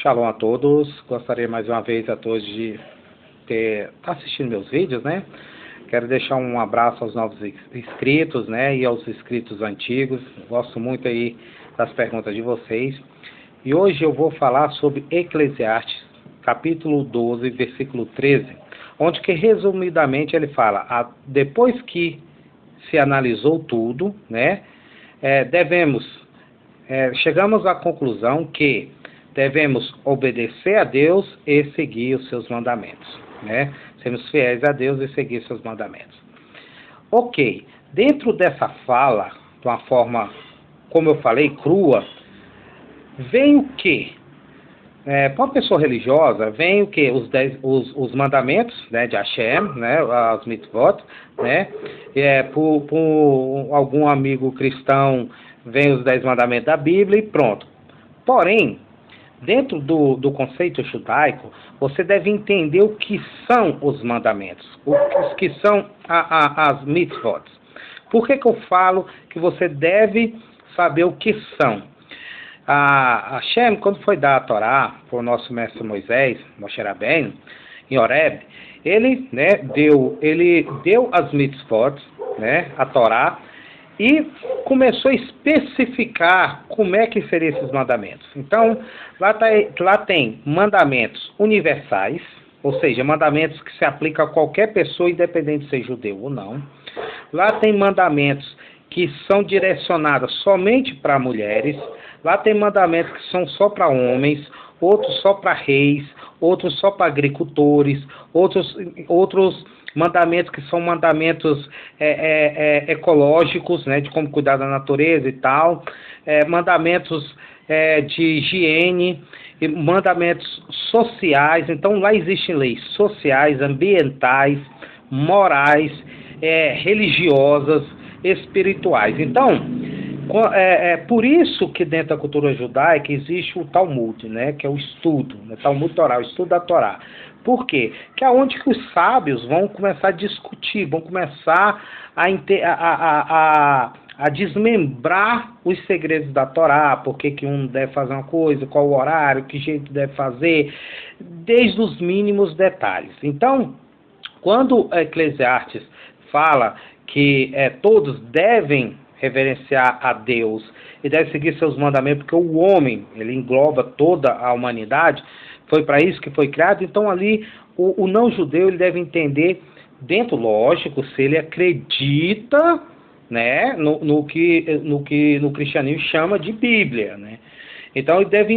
Shalom a todos. Gostaria mais uma vez a todos de estar assistindo meus vídeos, né? Quero deixar um abraço aos novos inscritos, né? E aos inscritos antigos. Gosto muito aí das perguntas de vocês. E hoje eu vou falar sobre Eclesiastes, capítulo 12, versículo 13, onde que resumidamente ele fala, depois que se analisou tudo, né? Chegamos à conclusão que devemos obedecer a Deus e seguir os seus mandamentos, né? Sermos fiéis a Deus e seguir seus mandamentos. Ok, dentro dessa fala, de uma forma, como eu falei, crua, vem o quê? Para uma pessoa religiosa, vem o quê? Os mandamentos, né, de Hashem, né, as mitzvot, né? Por algum amigo cristão, vem os 10 mandamentos da Bíblia e pronto. Porém, dentro do conceito judaico, você deve entender o que são os mandamentos, os que são as mitzvot. Por que eu falo que você deve saber o que são? Hashem, quando foi dar a Torá para o nosso mestre Moisés, Moshe Rabbeinu, em Horeb, ele deu as mitzvot, né, a Torá, e começou a especificar como é que seriam esses mandamentos. Então, lá tem mandamentos universais, ou seja, mandamentos que se aplicam a qualquer pessoa, independente de ser judeu ou não. Lá tem mandamentos que são direcionados somente para mulheres. Lá tem mandamentos que são só para homens, outros só para reis, outros só para agricultores, outros mandamentos que são mandamentos ecológicos, né, de como cuidar da natureza e tal, mandamentos de higiene, mandamentos sociais. Então lá existem leis sociais, ambientais, morais, religiosas, espirituais. Então, por isso que dentro da cultura judaica existe o Talmud, né, que é o estudo, né, Talmud Torá, o estudo da Torá. Por quê? Que é onde que os sábios vão começar a discutir, vão começar a desmembrar os segredos da Torá, por que um deve fazer uma coisa, qual o horário, que jeito deve fazer, desde os mínimos detalhes. Então, quando Eclesiastes fala que todos devem reverenciar a Deus e deve seguir seus mandamentos, porque o homem, ele engloba toda a humanidade, foi para isso que foi criado. Então ali o não-judeu, ele deve entender, dentro, lógico, se ele acredita, né, no que no cristianismo chama de Bíblia, né? Então ele deve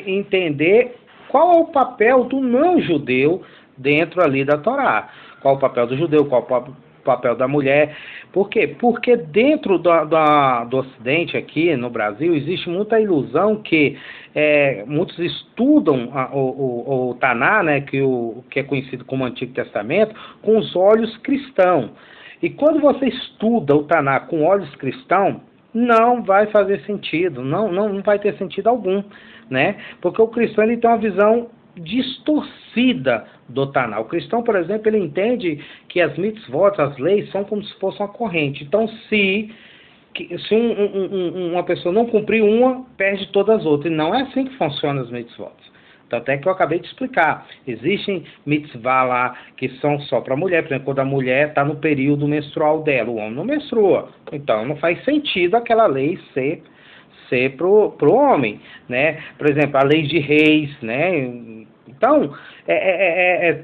entender qual é o papel do não-judeu dentro ali da Torá. Qual o papel do judeu, qual o papel da mulher. Por quê? Porque dentro do Ocidente, aqui no Brasil, existe muita ilusão que muitos estudam o Taná, né, que é conhecido como Antigo Testamento, com os olhos cristãos. E quando você estuda o Taná com olhos cristãos, não vai fazer sentido, não vai ter sentido algum, né? Porque o cristão, ele tem uma visão distorcida do Taná. O cristão, por exemplo, ele entende que as mitzvot, as leis, são como se fosse uma corrente. Então, se uma pessoa não cumprir uma, perde todas as outras. E não é assim que funcionam as mitzvot. Tanto é que eu acabei de explicar. Existem mitzvah lá que são só para a mulher. Por exemplo, quando a mulher está no período menstrual dela, o homem não menstrua. Então, não faz sentido aquela lei ser pro homem, né? Por exemplo, a lei de reis, né? Então,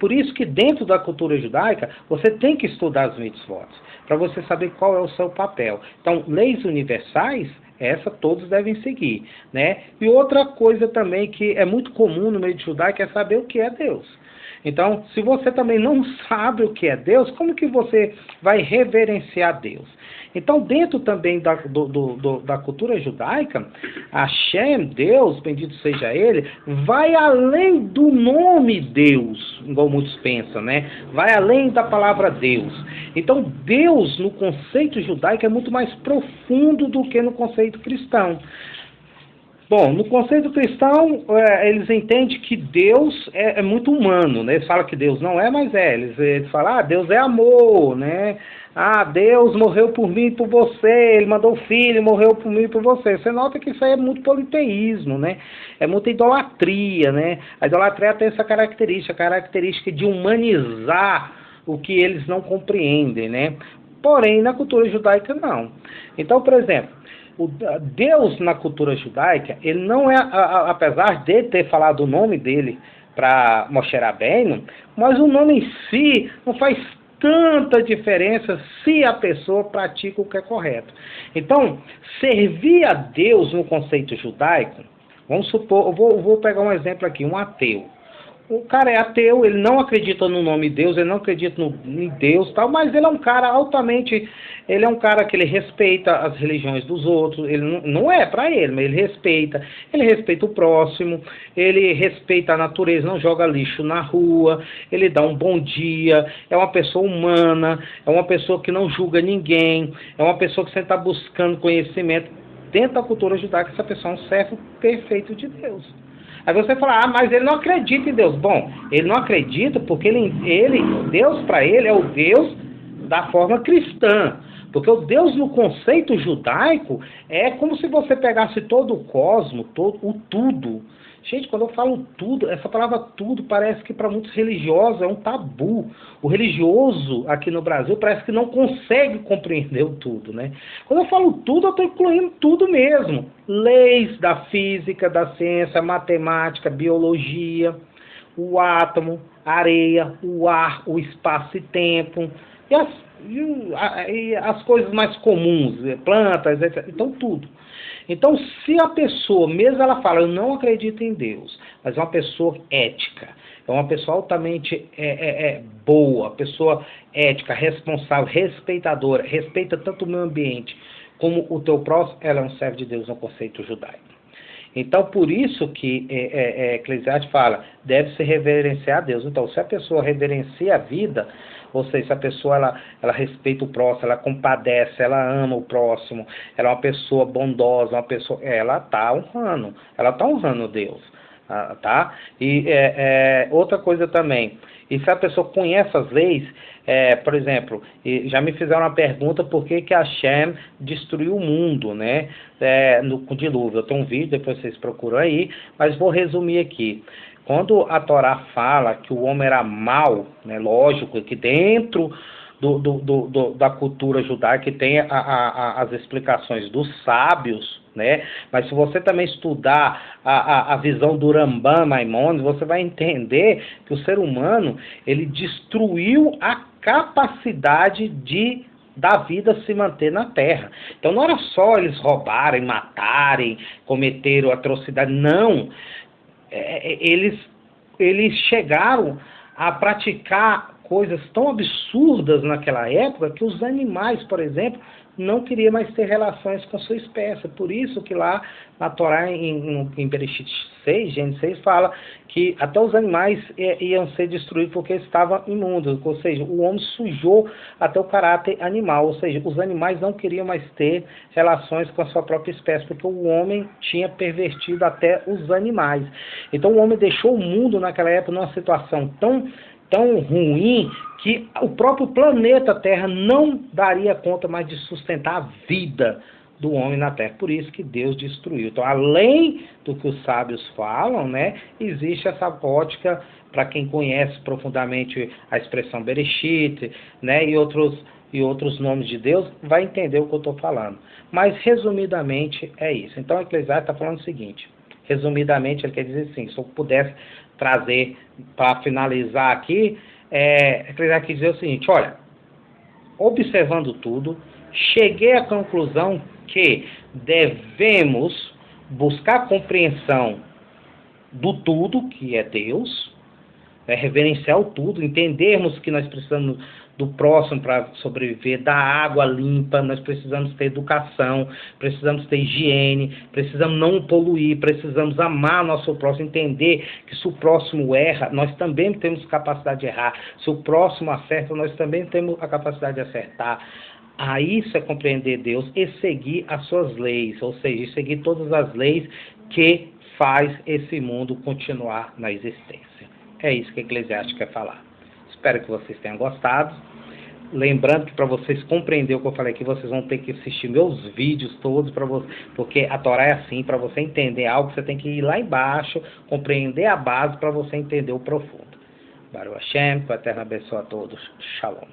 por isso que dentro da cultura judaica, você tem que estudar as mitzvot, para você saber qual é o seu papel. Então, leis universais, essa todos devem seguir, né? E outra coisa também que é muito comum no meio judaico é saber o que é Deus. Então, se você também não sabe o que é Deus, como que você vai reverenciar Deus? Então, dentro também da cultura judaica, Hashem, Deus, bendito seja Ele, vai além do nome Deus, igual muitos pensam, né? Vai além da palavra Deus. Então, Deus, no conceito judaico, é muito mais profundo do que no conceito cristão. Bom, no conceito cristão, eles entendem que Deus é muito humano, né? Eles falam que Deus não é, mas é. Eles falam, Deus é amor, né? Deus morreu por mim e por você, Ele mandou o Filho, morreu por mim e por você. Você nota que isso aí é muito politeísmo, né? É muita idolatria, né? A idolatria tem essa característica de humanizar o que eles não compreendem, né? Porém, na cultura judaica, não. Então, por exemplo, Deus na cultura judaica, ele não é, apesar de ter falado o nome dele para Moshe Rabbeinu, mas o nome em si não faz tanta diferença se a pessoa pratica o que é correto. Então, servir a Deus no conceito judaico, vamos supor, eu vou pegar um exemplo aqui, um ateu. O cara é ateu, ele não acredita no nome de Deus, ele não acredita em Deus, tal, mas ele é um cara altamente, ele é um cara que ele respeita as religiões dos outros, ele não é para ele, mas ele respeita o próximo, ele respeita a natureza, não joga lixo na rua, ele dá um bom dia, é uma pessoa humana, é uma pessoa que não julga ninguém, é uma pessoa que sempre está buscando conhecimento. Dentro da cultura judaica, essa pessoa é um servo perfeito de Deus. Aí você fala, mas ele não acredita em Deus. Bom, ele não acredita porque Deus para ele é o Deus da forma cristã. Porque o Deus no conceito judaico é como se você pegasse todo o cosmos, o tudo. Gente, quando eu falo tudo, essa palavra tudo parece que para muitos religiosos é um tabu. O religioso aqui no Brasil parece que não consegue compreender o tudo, né? Quando eu falo tudo, eu estou incluindo tudo mesmo. Leis da física, da ciência, matemática, biologia, o átomo, a areia, o ar, o espaço e tempo, e as coisas mais comuns, plantas, etc. Então, tudo. Então, se a pessoa, mesmo ela fala, eu não acredito em Deus, mas é uma pessoa ética, é uma pessoa altamente boa, pessoa ética, responsável, respeitadora, respeita tanto o meio ambiente como o teu próximo, ela é um servo de Deus no conceito judaico. Então, por isso que Eclesiastes fala, deve-se reverenciar a Deus. Então, se a pessoa reverencia a vida, ou seja, se a pessoa ela respeita o próximo, ela compadece, ela ama o próximo, ela é uma pessoa bondosa, ela está honrando Deus, tá? E outra coisa também, e se a pessoa conhece as leis, por exemplo, já me fizeram uma pergunta por que Hashem destruiu o mundo, né? No dilúvio. Eu tenho um vídeo, depois vocês procuram aí, mas vou resumir aqui. Quando a Torá fala que o homem era mau, né, lógico que dentro da cultura judaica tem as explicações dos sábios, né? Mas se você também estudar a visão do Rambam Maimônides, você vai entender que o ser humano ele destruiu a capacidade da vida se manter na Terra. Então não era só eles roubarem, matarem, cometeram atrocidade, não. Eles chegaram a praticar coisas tão absurdas naquela época que os animais, por exemplo, não queriam mais ter relações com sua espécie. Por isso que lá na Torá, em Bereshit 6, Gênesis 6, fala que até os animais iam ser destruídos porque estavam imundos. Ou seja, o homem sujou até o caráter animal. Ou seja, os animais não queriam mais ter relações com a sua própria espécie, porque o homem tinha pervertido até os animais. Então o homem deixou o mundo naquela época numa situação tão ruim que o próprio planeta Terra não daria conta mais de sustentar a vida do homem na Terra. Por isso que Deus destruiu. Então, além do que os sábios falam, né, existe essa ótica, para quem conhece profundamente a expressão Bereshit, né, e outros nomes de Deus, vai entender o que eu estou falando. Mas, resumidamente, é isso. Então, o Eclesiastes está falando o seguinte. Resumidamente, ele quer dizer assim, se eu pudesse trazer para finalizar aqui, Eclesiastes quer dizer o seguinte, olha, observando tudo, cheguei à conclusão que devemos buscar a compreensão do tudo, que é Deus, reverenciar o tudo, entendermos que nós precisamos do próximo para sobreviver, da água limpa, nós precisamos ter educação, precisamos ter higiene, precisamos não poluir, precisamos amar nosso próximo, entender que se o próximo erra, nós também temos capacidade de errar, se o próximo acerta, nós também temos a capacidade de acertar. Aí isso é compreender Deus e seguir as suas leis, ou seja, seguir todas as leis que faz esse mundo continuar na existência. É isso que Eclesiastes quer falar. Espero que vocês tenham gostado. Lembrando que para vocês compreenderem o que eu falei aqui, vocês vão ter que assistir meus vídeos todos, porque a Torá é assim, para você entender algo, você tem que ir lá embaixo, compreender a base para você entender o profundo. Baruch Hashem, que o Eterno abençoe a todos. Shalom.